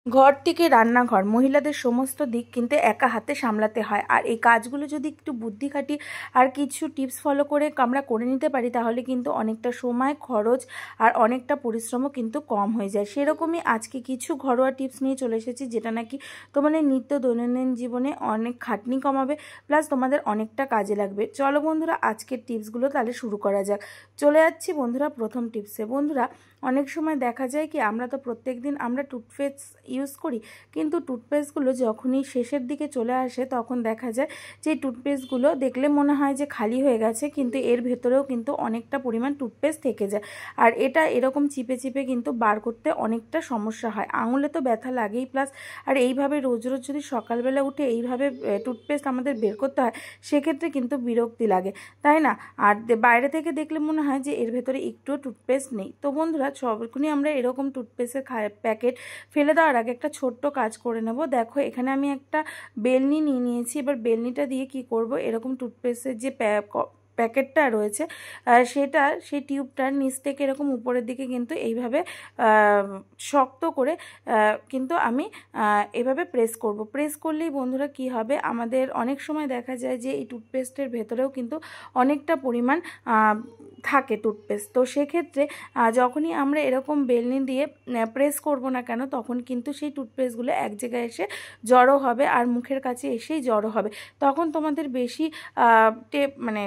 ঘর থেকে রান্নাঘর মহিলাদের সমস্ত দিক কিন্তু একা হাতে সামলাতে হয়। আর এই কাজগুলো যদি একটু বুদ্ধি খাটি আর কিছু টিপস ফলো করে আমরা করে নিতে পারি, তাহলে কিন্তু অনেকটা সময়, খরচ আর অনেকটা পরিশ্রমও কিন্তু কম হয়ে যায়। সেরকমই আজকে কিছু ঘরোয়া টিপস নিয়ে চলে এসেছি, যেটা নাকি তোমাদের নিত্য দৈনন্দিন জীবনে অনেক খাটনি কমাবে, প্লাস তোমাদের অনেকটা কাজে লাগবে। চলো বন্ধুরা, আজকের টিপসগুলো তাহলে শুরু করা যাক। চলে যাচ্ছি বন্ধুরা প্রথম টিপসে। বন্ধুরা, অনেক সময় দেখা যায় কি, আমরা তো প্রত্যেক দিন আমরা টুথপেস্ট ইউজ করি, কিন্তু টুথপেস্টগুলো যখনই শেষের দিকে চলে আসে তখন দেখা যায় যে টুথপেস্টগুলো দেখলে মনে হয় যে খালি হয়ে গেছে, কিন্তু এর ভেতরেও কিন্তু অনেকটা পরিমাণ টুথপেস্ট থেকে যায়। আর এটা এরকম চিপে চিপে কিন্তু বার করতে অনেকটা সমস্যা হয়, আঙুলে তো ব্যথা লাগেই, প্লাস আর এইভাবে রোজ রোজ যদি সকালবেলা উঠে এইভাবে টুথপেস্ট আমাদের বের করতে হয়, সেক্ষেত্রে কিন্তু বিরক্তি লাগে, তাই না? আর বাইরে থেকে দেখলে মনে হয় যে এর ভেতরে একটুও টুথপেস্ট নেই। তো বন্ধুরা, সবক্ষণই আমরা এরকম টুথপেস্টের প্যাকেট ফেলে দেওয়ার আগে একটা ছোট্ট কাজ করে নেব। দেখো, এখানে আমি একটা বেলনি নিয়ে নিয়েছি। এবার বেলনিটা দিয়ে কি করব, এরকম টুথপেস্টের যে প্যাকেটটা রয়েছে সেটা, সেই টিউবটার নিচ থেকে এরকম উপরের দিকে কিন্তু এইভাবে শক্ত করে কিন্তু আমি এভাবে প্রেস করব। প্রেস করলেই বন্ধুরা কি হবে, আমাদের অনেক সময় দেখা যায় যে এই টুথপেস্টের ভেতরেও কিন্তু অনেকটা পরিমাণ থাকে টুথপেস্ট। তো সেক্ষেত্রে যখনই আমরা এরকম বেলনি দিয়ে প্রেস করব না কেন, তখন কিন্তু সেই টুথপেস্টগুলো এক জায়গায় এসে জড়ো হবে আর মুখের কাছে এসেই জড়ো হবে। তখন তোমাদের বেশি মানে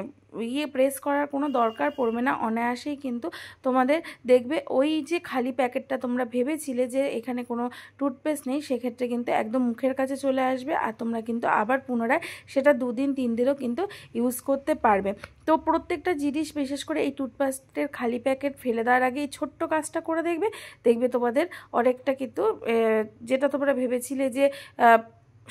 প্রেস করার কোনো দরকার পড়বে না, অনায়াসেই কিন্তু তোমাদের দেখবে ওই যে খালি প্যাকেটটা তোমরা ভেবেছিলে যে এখানে কোনো টুথপেস্ট নেই, সেক্ষেত্রে কিন্তু একদম মুখের কাছে চলে আসবে, আর তোমরা কিন্তু আবার পুনরায় সেটা 2 দিন 3 দিনও কিন্তু ইউজ করতে পারবে। তো প্রত্যেকটা জিনিস, বিশেষ করে এই টুথপেস্টের খালি প্যাকেট ফেলে দেওয়ার আগে এই ছোট্ট কাজটা করে দেখবে, দেখবে তোমাদের অনেকটা কিন্তু যেটা তোমরা ভেবেছিলে যে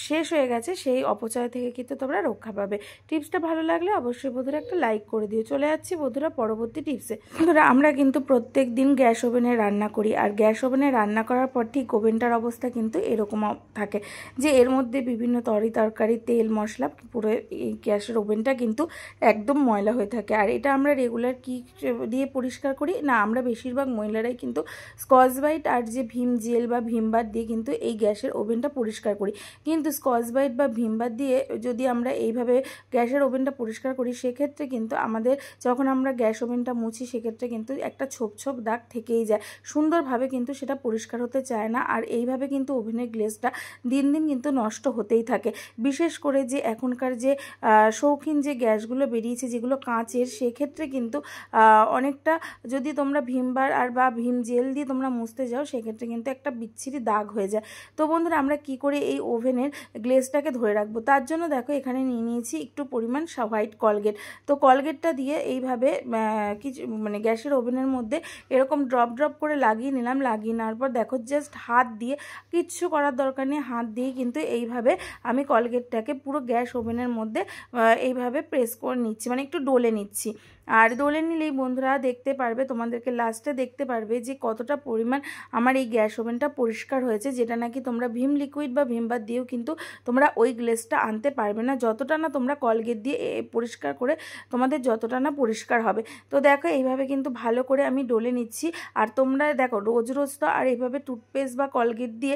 শেষ হয়ে গেছে, সেই অপচয় থেকে কিন্তু তোমরা রক্ষা পাবে। টিপসটা ভালো লাগলে অবশ্যই বন্ধুরা একটা লাইক করে দিও। চলে যাচ্ছি বন্ধুরা পরবর্তী টিপসে। বন্ধুরা, আমরা কিন্তু প্রত্যেক দিন গ্যাস ওভেনে রান্না করি, আর গ্যাস ওভেনে রান্না করার পর ঠিক ওভেনটার অবস্থা কিন্তু এরকম থাকে যে এর মধ্যে বিভিন্ন তরকারি, তেল, মশলা, পুরো এই গ্যাসের ওভেনটা কিন্তু একদম ময়লা হয়ে থাকে। আর এটা আমরা রেগুলার কি দিয়ে পরিষ্কার করি না, আমরা বেশিরভাগ মহিলারাই কিন্তু স্কচ ব্রাইট আর যে ভিম জেল বা ভিম বার দিয়ে কিন্তু এই গ্যাসের ওভেনটা পরিষ্কার করি। কিন্তু স্কচ ব্রাইট বা ভিম বার দিয়ে যদি আমরা এইভাবে গ্যাসের ওভেনটা পরিষ্কার করি, সেক্ষেত্রে কিন্তু আমাদের যখন আমরা গ্যাস ওভেনটা মুছি, সেক্ষেত্রে কিন্তু একটা ছোপ ছোপ দাগ থেকেই যায়, সুন্দরভাবে কিন্তু সেটা পরিষ্কার হতে চায় না। আর এইভাবে কিন্তু ওভেনের গ্লেজটা দিন দিন কিন্তু নষ্ট হতেই থাকে। বিশেষ করে যে এখনকার যে শৌখিন যে গ্যাসগুলো বেরিয়েছে, যেগুলো কাঁচের, সেক্ষেত্রে কিন্তু অনেকটা যদি তোমরা ভিম বার আর বা ভিম জেল দিয়ে তোমরা মুছতে যাও, সেক্ষেত্রে কিন্তু একটা বিচ্ছিরি দাগ হয়ে যায়। তো বন্ধুরা, আমরা কি করে এই ওভেনের গ্লেজটাকে ধরে রাখবো, তার জন্য দেখো এখানে নিয়ে নিয়েছি একটু পরিমাণ হোয়াইট কলগেট। তো কলগেটটা দিয়ে এইভাবে কিছু মানে গ্যাসের ওভেনের মধ্যে এরকম ড্রপ ড্রপ করে লাগিয়ে নিলাম। লাগিয়ে নেওয়ার পর দেখো, জাস্ট হাত দিয়ে, কিচ্ছু করার দরকার নেই, হাত দিয়ে কিন্তু এইভাবে আমি কলগেটটাকে পুরো গ্যাস ওভেনের মধ্যে এইভাবে প্রেস করে নিচ্ছি, মানে একটু ডলে নিচ্ছি। আর দোলে নিলেই বন্ধুরা দেখতে পারবে, তোমাদেরকে লাস্টে দেখতে পারবে যে কতটা পরিমাণ আমার এই গ্যাস ওভেনটা পরিষ্কার হয়েছে, যেটা নাকি তোমরা ভিম লিকুইড বা ভিম বার দিয়েও কিন্তু তোমরা ওই গ্লেজটা আনতে পারবে না, যতটা না তোমরা কলগেট দিয়ে পরিষ্কার করে তোমাদের যতটা না পরিষ্কার হবে। তো দেখো, এইভাবে কিন্তু ভালো করে আমি ডলে নিচ্ছি। আর তোমরা দেখো, রোজ রোজ তো আর এইভাবে টুথপেস্ট বা কলগেট দিয়ে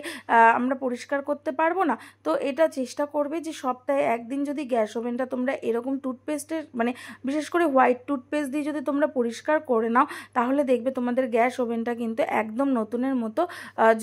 আমরা পরিষ্কার করতে পারবো না। তো এটা চেষ্টা করবে যে সপ্তাহে একদিন যদি গ্যাস ওভেনটা তোমরা এরকম টুথপেস্টের মানে বিশেষ করে হোয়াইট টুথপেস্ট দিয়ে যদি তোমরা পরিষ্কার করে নাও, তাহলে দেখবে তোমাদের গ্যাস ওভেনটা কিন্তু একদম নতুনের মতো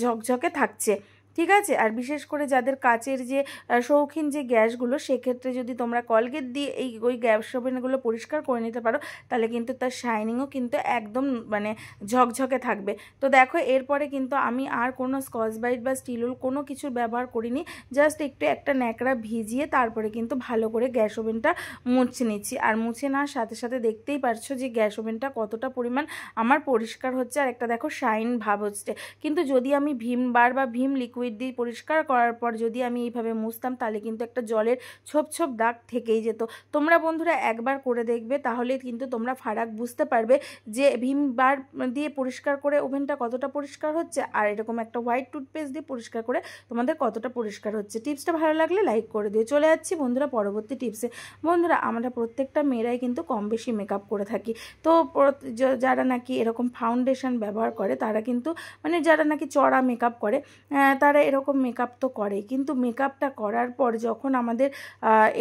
ঝকঝকে থাকছে। ঠিক আছে? আর বিশেষ করে যাদের কাচের যে শৌখিন যে গ্যাসগুলো, সেক্ষেত্রে যদি তোমরা কলগেট দিয়ে ওই গ্যাস ওভেনগুলো পরিষ্কার করে নিতে পারো, তাহলে কিন্তু তার শাইনিংও কিন্তু একদম মানে ঝকঝকে থাকবে। তো দেখো, এরপরে কিন্তু আমি আর কোনো স্কচ ব্রাইট বা স্টিল কোনো কিছুর ব্যবহার করিনি, জাস্ট একটু একটা ন্যাকড়া ভিজিয়ে তারপরে কিন্তু ভালো করে গ্যাস ওভেনটা মুছে নিচ্ছি। আর মুছে নেওয়ার সাথে সাথে দেখতেই পারছো যে গ্যাস ওভেনটা কতটা পরিমাণ আমার পরিষ্কার হচ্ছে, আর একটা দেখো শাইন ভাব হচ্ছে। কিন্তু যদি আমি ভিম বার বা ভিম লিকুইড দিয়ে পরিষ্কার করার পর যদি আমি এইভাবে মুছতাম, তাহলে কিন্তু একটা জলের ছোপ ছোপ দাগ থেকেই যেত। তোমরা বন্ধুরা একবার করে দেখবে, তাহলে কিন্তু তোমরা ফারাক বুঝতে পারবে যে ভিম বার দিয়ে পরিষ্কার করে ওভেনটা কতটা পরিষ্কার হচ্ছে, আর এরকম একটা হোয়াইট টুথপেস্ট দিয়ে পরিষ্কার করে তোমাদের কতটা পরিষ্কার হচ্ছে। টিপসটা ভালো লাগলে লাইক করে দিও। চলে যাচ্ছি বন্ধুরা পরবর্তী টিপসে। বন্ধুরা, আমরা প্রত্যেকটা মেয়েরাই কিন্তু কম বেশি মেকআপ করে থাকি। তো যারা নাকি এরকম ফাউন্ডেশন ব্যবহার করে, তারা কিন্তু মানে যারা নাকি চড়া মেকআপ করে, তারা তারা এরকম মেকআপ তো করে, কিন্তু মেকআপটা করার পর যখন আমাদের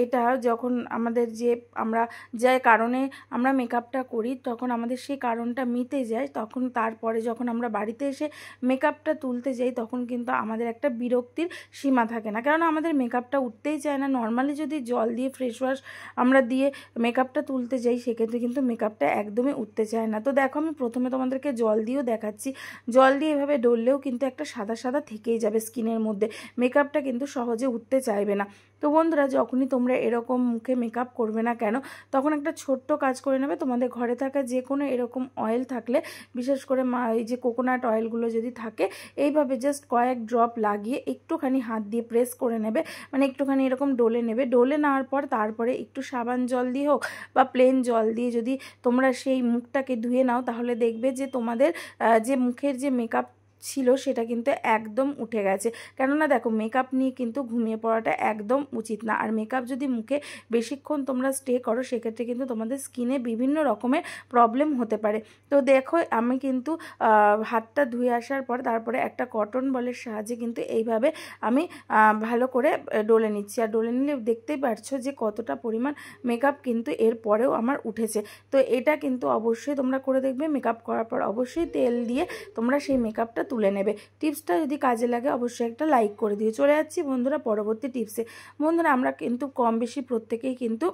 এটা যখন আমাদের যে আমরা যে কারণে আমরা মেকআপটা করি তখন আমাদের সেই কারণটা মিটে যায়, তখন তারপরে যখন আমরা বাড়িতে এসে মেকআপটা তুলতে যাই তখন কিন্তু আমাদের একটা বিরক্তির সীমা থাকে না, কারণ আমাদের মেকআপটা উঠতেই চায় না। নর্মালি যদি জল দিয়ে ফেস ওয়াশ আমরা দিয়ে মেকআপটা তুলতে যাই সেক্ষেত্রে কিন্তু মেকআপটা একদমই উঠতে চায় না। তো দেখো আমি প্রথমে তোমাদেরকে জল দিয়েও দেখাচ্ছি, জল দিয়ে এভাবে ডললেও কিন্তু একটা সাদা সাদা থেকেই যাবে স্কিনের মধ্যে, মেকআপটা কিন্তু সহজে উঠতে চাইবে না। তো বন্ধুরা যখনই তোমরা এরকম মুখে মেকআপ করবে না কেন তখন একটা ছোট্ট কাজ করে নেবে, তোমাদের ঘরে থাকা যে কোনো এরকম অয়েল থাকলে, বিশেষ করে এই যে কোকোনাট অয়েলগুলো যদি থাকে, এইভাবে জাস্ট কয়েক ড্রপ লাগিয়ে একটুখানি হাত দিয়ে প্রেস করে নেবে, মানে একটুখানি এরকম ডলে নেবে। ডলে নেওয়ার পর তারপরে একটু সাবান জল দিয়ে হোক বা প্লেন জল দিয়ে যদি তোমরা সেই মুখটাকে ধুয়ে নাও তাহলে দেখবে যে তোমাদের যে মুখের যে মেকআপ ছিল সেটা কিন্তু একদম উঠে গেছে। কেননা দেখো মেকআপ নিয়ে কিন্তু ঘুমিয়ে পড়াটা একদম উচিত না, আর মেকআপ যদি মুখে বেশিক্ষণ তোমরা স্টে করো সেক্ষেত্রে কিন্তু তোমাদের স্কিনে বিভিন্ন রকমের প্রবলেম হতে পারে। তো দেখো আমি কিন্তু হাতটা ধুয়ে আসার পর তারপরে একটা কটন বলের সাহায্যে কিন্তু এইভাবে আমি ভালো করে ডলে নিচ্ছি, আর ডলে নিলে দেখতেই পারছো যে কতটা পরিমাণ মেকআপ কিন্তু এর পরেও আমার উঠেছে। তো এটা কিন্তু অবশ্যই তোমরা করে দেখবে, মেকআপ করার পর অবশ্যই তেল দিয়ে তোমরা সেই মেকআপটা তুলে নেবে। টিপসটা যদি কাজে লাগে অবশ্যই একটা লাইক করে দিও। চলে যাচ্ছি বন্ধুরা পরবর্তী টিপসে। বন্ধুরা আমরা কিন্তু কম বেশি প্রত্যেকেই কিন্তু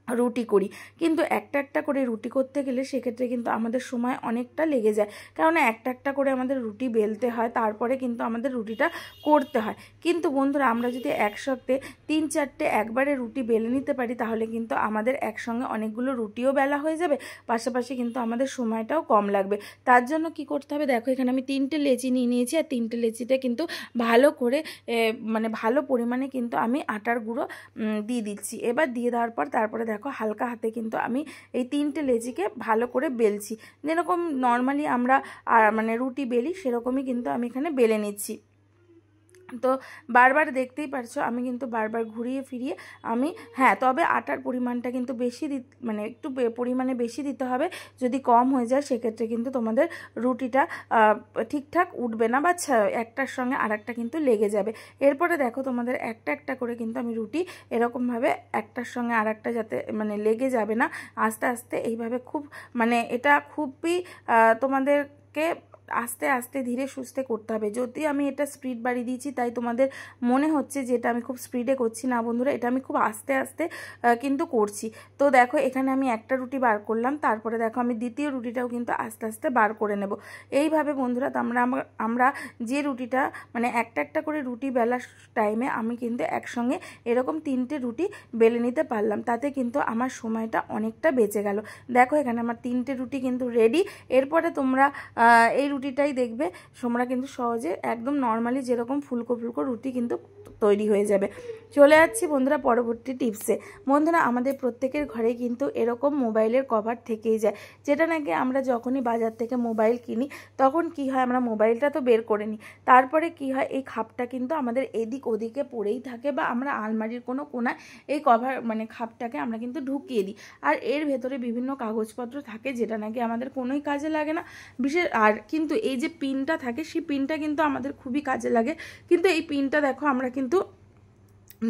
রুটি করি, কিন্তু একটা একটা করে রুটি করতে গেলে সেক্ষেত্রে কিন্তু আমাদের সময় অনেকটা লেগে যায়, কারণ একটা একটা করে আমাদের রুটি বেলতে হয়, তারপরে কিন্তু আমাদের রুটিটা করতে হয়। কিন্তু বন্ধুরা আমরা যদি একসাথে 3-4টে একবারে রুটি বেলে নিতে পারি তাহলে কিন্তু আমাদের একসঙ্গে অনেকগুলো রুটিও বেলা হয়ে যাবে, পাশাপাশি কিন্তু আমাদের সময়টাও কম লাগবে। তার জন্য কি করতে হবে, দেখো এখানে আমি 3টে লেচি নিয়ে নিয়েছি, আর 3টে লেচিতে কিন্তু ভালো করে মানে ভালো পরিমাণে কিন্তু আমি আটার গুঁড়ো দিয়ে দিচ্ছি। এবার দিয়ে দেওয়ার পর তারপরে দেখো হালকা হাতে কিন্তু আমি এই 3টে লেচিকে ভালো করে বেলছি, যেরকম নর্মালি আমরা মানে রুটি বেলি সেরকমই কিন্তু আমি এখানে বেলে নিচ্ছি। তো বারবার দেখতেই পারছো আমি কিন্তু বারবার ঘুরিয়ে ফিরিয়ে আমি, হ্যাঁ তবে আটার পরিমাণটা কিন্তু বেশি মানে একটু পরিমাণে বেশি দিতে হবে, যদি কম হয়ে যায় সেক্ষেত্রে কিন্তু তোমাদের রুটিটা ঠিকঠাক উঠবে না, বা একটার সঙ্গে আরেকটা কিন্তু লেগে যাবে। এরপরে দেখো তোমাদের একটা একটা করে কিন্তু আমি রুটি এরকমভাবে একটার সঙ্গে আরেকটা যাতে মানে লেগে যাবে না, আস্তে আস্তে এইভাবে খুব মানে এটা খুবই তোমাদেরকে আস্তে আস্তে ধীরে সুস্থে করতে হবে। যদি আমি এটা স্পিড বাড়িয়ে দিয়েছি তাই তোমাদের মনে হচ্ছে যে এটা আমি খুব স্পিডে করছি, না বন্ধুরা এটা আমি খুব আস্তে আস্তে কিন্তু করছি। তো দেখো এখানে আমি একটা রুটি বার করলাম, তারপরে দেখো আমি দ্বিতীয় রুটিটাও কিন্তু আস্তে আস্তে বার করে নেব। এইভাবে বন্ধুরা আমরা যে রুটিটা মানে একটা একটা করে রুটি বেলার টাইমে আমি কিন্তু একসঙ্গে এরকম 3টে রুটি বেলে নিতে পারলাম, তাতে কিন্তু আমার সময়টা অনেকটা বেঁচে গেল। দেখো এখানে আমার 3টে রুটি কিন্তু রেডি। এরপরে তোমরা এই রুটিটাই দেখবে তোমরা কিন্তু সহজে একদম নর্মালি যেরকম ফুলকো ফুলকো রুটি কিন্তু তৈরি হয়ে যাবে। চলে যাচ্ছি বন্ধুরা পরবর্তী টিপসে। বন্ধুরা আমাদের প্রত্যেকের ঘরে কিন্তু এরকম মোবাইলের কভার থেকেই যায়, যেটা নাকি আমরা যখনই বাজার থেকে মোবাইল কিনি তখন কি হয় আমরা মোবাইলটা তো বের করে নিই, তারপরে কি হয় এই খাপটা কিন্তু আমাদের এদিক ওদিকে পড়েই থাকে, বা আমরা আলমারির কোনো কোনায় এই কভার মানে খাপটাকে আমরা কিন্তু ঢুকিয়ে দিই, আর এর ভেতরে বিভিন্ন কাগজপত্র থাকে যেটা নাকি আমাদের কোনোই কাজে লাগে না। আর কিন্তু এই যে পিনটা থাকে সেই পিনটা কিন্তু আমাদের খুবই কাজে লাগে, কিন্তু এই পিনটা দেখো আমরা কিন্তু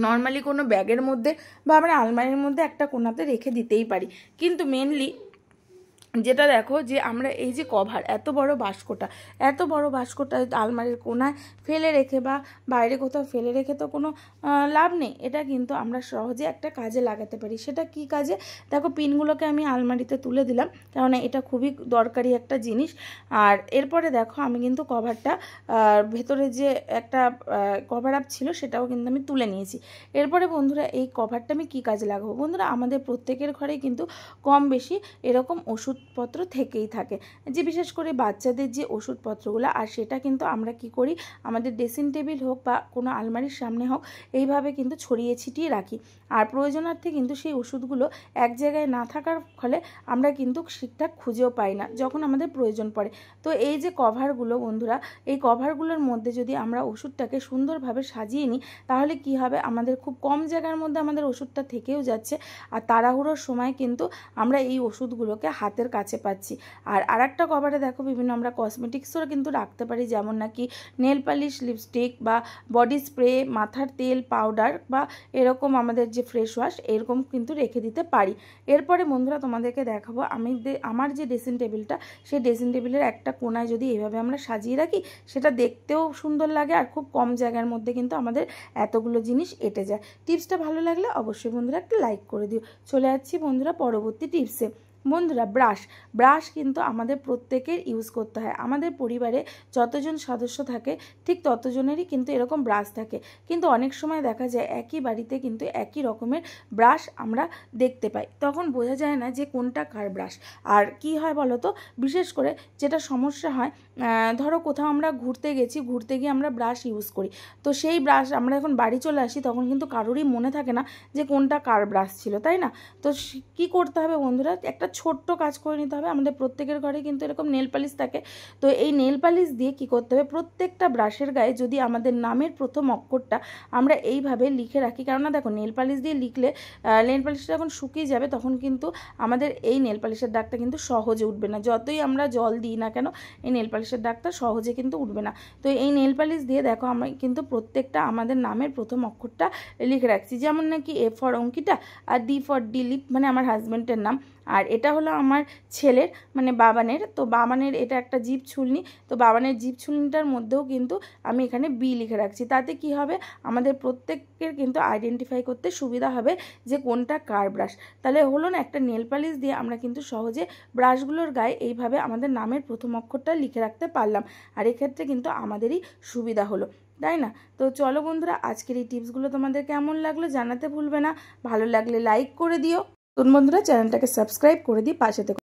নর্মালি কোনো ব্যাগের মধ্যে বা আমরা আলমারির মধ্যে একটা কোনাতে রেখে দিতেই পারি, কিন্তু মেনলি যেটা দেখো যে আমরা এই যে কভার এত বড় বাস্কটা আলমারির কোনায় ফেলে রেখে বা বাইরে কোথাও ফেলে রেখে তো কোনো লাভ নেই, এটা কিন্তু আমরা সহজে একটা কাজে লাগাতে পারি। সেটা কি কাজে, দেখো পিনগুলোকে আমি আলমারিতে তুলে দিলাম, কারণ এটা খুবই দরকারি একটা জিনিস। আর এরপরে দেখো আমি কিন্তু কভারটা ভেতরে যে একটা কভার আপ ছিল সেটাও কিন্তু আমি তুলে নিয়েছি। এরপরে বন্ধুরা এই কভারটা আমি কি কাজে লাগাবো, বন্ধুরা আমাদের প্রত্যেকের ঘরে কিন্তু কম বেশি এরকম ওষুধপত্র থেকেই থাকে, যে বিশেষ করে বাচ্চাদের যে ওষুধপত্রগুলো, আর সেটা কিন্তু আমরা কি করি আমাদের ড্রেসিং টেবিল হোক বা কোনো আলমারির সামনে হোক এইভাবে কিন্তু ছড়িয়ে ছিটিয়ে রাখি, আর প্রয়োজনার্থে কিন্তু সেই ওষুধগুলো এক জায়গায় না থাকার ফলে আমরা কিন্তু ঠিকঠাক খুঁজেও পাই না যখন আমাদের প্রয়োজন পড়ে। তো এই যে কভারগুলো বন্ধুরা, এই কভারগুলোর মধ্যে যদি আমরা ওষুধটাকে সুন্দরভাবে সাজিয়ে নিই তাহলে কি হবে, আমাদের খুব কম জায়গার মধ্যে আমাদের ওষুধটা থেকেও যাচ্ছে, আর তাড়াহুড়োর সময় কিন্তু আমরা এই ওষুধগুলোকে হাতের কাছে পাচ্ছি। আর আরেকটা কভারে দেখো বিভিন্ন আমরা কসমেটিক্সও কিন্তু রাখতে পারি, যেমন নাকি নেল পালিশ, লিপস্টিক বা বডি স্প্রে, মাথার তেল, পাউডার বা এরকম আমাদের যে ফ্রেশ ওয়াশ এরকম কিন্তু রেখে দিতে পারি। এরপরে বন্ধুরা তোমাদেরকে দেখাবো আমার যে ড্রেসিং টেবিলটা, সেই ড্রেসিং টেবিলের একটা কোনায় যদি এইভাবে আমরা সাজিয়ে রাখি, সেটা দেখতেও সুন্দর লাগে আর খুব কম জায়গার মধ্যে কিন্তু আমাদের এতগুলো জিনিস এঁটে যায়। টিপসটা ভালো লাগলে অবশ্যই বন্ধুরা একটা লাইক করে দিও। চলে যাচ্ছি বন্ধুরা পরবর্তী টিপসে। বন্ধুরা ব্রাশ কিন্তু আমাদের প্রত্যেকের ইউজ করতে হয়। আমাদের পরিবারে যতজন সদস্য থাকে ঠিক ততজনেরই কিন্তু এরকম ব্রাশ থাকে, কিন্তু অনেক সময় দেখা যায় একই বাড়িতে কিন্তু একই রকমের ব্রাশ আমরা দেখতে পাই, তখন বোঝা যায় না যে কোনটা কার ব্রাশ। আর কি হয় বলো তো, বিশেষ করে যেটা সমস্যা হয়, ধরো কোথাও আমরা ঘুরতে গিয়ে আমরা ব্রাশ ইউজ করি, তো সেই ব্রাশ আমরা যখন বাড়ি চলে আসি তখন কিন্তু কারোরই মনে থাকে না যে কোনটা কার ব্রাশ ছিল, তাই না? তো কি করতে হবে বন্ধুরা, একটা ছোট্ট কাজ করে নিতে হবে। আমাদের প্রত্যেকের ঘরে কিন্তু এরকম নেল পালিশ থাকে, তো এই নেল পালিশ দিয়ে কি করতে হবে, প্রত্যেকটা ব্রাশের গায়ে যদি আমাদের নামের প্রথম অক্ষরটা আমরা এইভাবে লিখে রাখি, কেননা দেখো নেল পালিশ দিয়ে লিখলে নেল পালিশটা যখন শুকিয়ে যাবে তখন কিন্তু আমাদের এই নেল পালিশের দাগটা কিন্তু সহজে উঠবে না, যতই আমরা জল দিই না কেন এই নেল পালিশের দাগটা সহজে কিন্তু উঠবে না। তো এই নেল পালিশ দিয়ে দেখো আমরা কিন্তু প্রত্যেকটা আমাদের নামের প্রথম অক্ষরটা লিখে রাখছি, যেমন নাকি এ ফর অঙ্কিতা আর ডি ফর দিলীপ, মানে আমার হাজব্যান্ডের নাম। আর এটা হলো আমার ছেলের মানে বাবানের, তো বাবানের এটা একটা জিভ ছুলনি, তো বাবানের জিভ ছুলনিটার মধ্যেও কিন্তু আমি এখানে বি লিখে রাখছি। তাতে কি হবে, আমাদের প্রত্যেকের কিন্তু আইডেন্টিফাই করতে সুবিধা হবে যে কোনটা কার ব্রাশ। তাহলে হলো না, একটা নেল পালিশ দিয়ে আমরা কিন্তু সহজে ব্রাশগুলোর গায়ে এইভাবে আমাদের নামের প্রথম অক্ষরটা লিখে রাখতে পারলাম, আর এক্ষেত্রে কিন্তু আমাদেরই সুবিধা হলো, তাই না? তো চলো বন্ধুরা, আজকের এই টিপসগুলো তোমাদের কেমন লাগলো জানাতে ভুলবে না, ভালো লাগলে লাইক করে দিও। তো বন্ধুরা চ্যানেলটাকে সাবস্ক্রাইব করে দিয়ে পাশে থেকো।